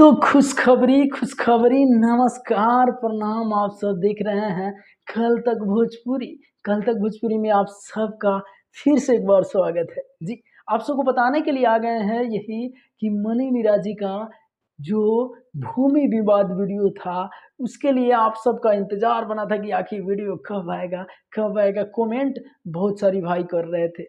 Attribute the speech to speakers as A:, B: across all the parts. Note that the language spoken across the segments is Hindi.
A: तो खुशखबरी नमस्कार प्रणाम। आप सब देख रहे हैं कल तक भोजपुरी। कल तक भोजपुरी में आप सबका फिर से एक बार स्वागत है जी। आप सबको बताने के लिए आ गए हैं यही कि मनी मीरा जी का जो भूमि विवाद वीडियो था, उसके लिए आप सबका इंतजार बना था कि आखिर वीडियो कब आएगा कब आएगा। कमेंट बहुत सारी भाई कर रहे थे,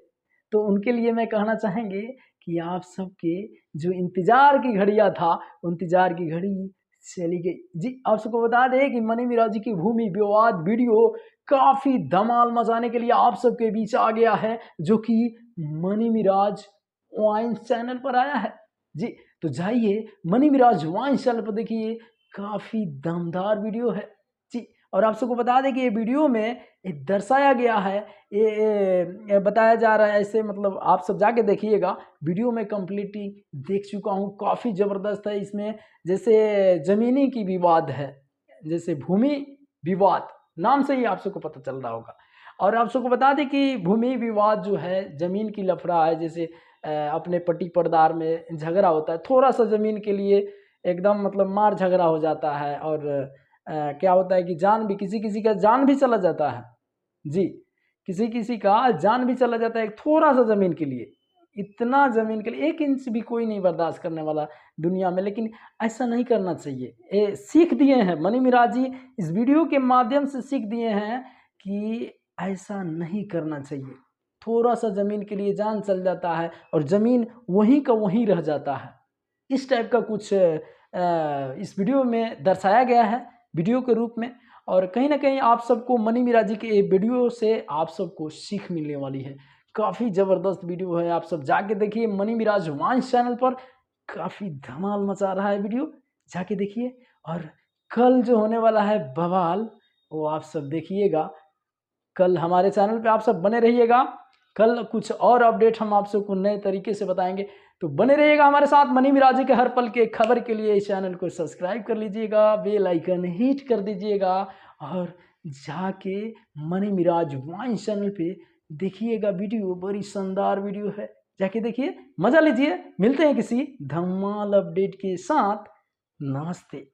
A: तो उनके लिए मैं कहना चाहेंगे कि आप सबके जो इंतजार की घड़ियां था, इंतजार की घड़ी चली गई जी। आप सबको बता दें कि मनी मीरा जी की भूमि विवाद वीडियो काफी धमाल मचाने के लिए आप सबके बीच आ गया है, जो कि मनी मिराज वाइन चैनल पर आया है जी। तो जाइए मनी मिराज वाइन चैनल पर देखिए, काफी दमदार वीडियो है जी। और आप सबको बता दें कि ये वीडियो में दर्शाया गया है, ये बताया जा रहा है ऐसे, मतलब आप सब जाके देखिएगा। वीडियो में कंप्लीटली देख चुका हूँ, काफ़ी ज़बरदस्त है। इसमें जैसे ज़मीनी की विवाद है, जैसे भूमि विवाद नाम से ही आप सबको पता चल रहा होगा। और आप सबको बता दें कि भूमि विवाद जो है ज़मीन की लफड़ा है। जैसे अपने पट्टी पड़दार में झगड़ा होता है, थोड़ा सा ज़मीन के लिए एकदम मतलब मार झगड़ा हो जाता है। और क्या होता है कि जान भी, किसी किसी का जान भी चला जाता है जी। किसी किसी का जान भी चला जाता है थोड़ा सा ज़मीन के लिए। इतना ज़मीन के लिए 1 इंच भी कोई नहीं बर्दाश्त करने वाला दुनिया में, लेकिन ऐसा नहीं करना चाहिए। ये सीख दिए हैं मनी मिराज जी, इस वीडियो के माध्यम से सीख दिए हैं कि ऐसा नहीं करना चाहिए। थोड़ा सा ज़मीन के लिए जान चल जाता है और ज़मीन वहीं का वहीं रह जाता है। इस टाइप का कुछ इस वीडियो में दर्शाया गया है वीडियो के रूप में। और कहीं ना कहीं आप सबको मनी मीरा जी के वीडियो से आप सबको सीख मिलने वाली है। काफ़ी ज़बरदस्त वीडियो है, आप सब जाके देखिए मनी मिराज वांस चैनल पर। काफ़ी धमाल मचा रहा है वीडियो, जाके देखिए। और कल जो होने वाला है बवाल, वो आप सब देखिएगा। कल हमारे चैनल पे आप सब बने रहिएगा। कल कुछ और अपडेट हम आप सबको नए तरीके से बताएंगे, तो बने रहिएगा हमारे साथ। मनी मिराज के हर पल के खबर के लिए इस चैनल को सब्सक्राइब कर लीजिएगा, बेल आइकन हिट कर दीजिएगा। और जाके मनी मिराज वाइन्स चैनल पे देखिएगा वीडियो, बड़ी शानदार वीडियो है। जाके देखिए, मजा लीजिए। मिलते हैं किसी धमाल अपडेट के साथ। नमस्ते।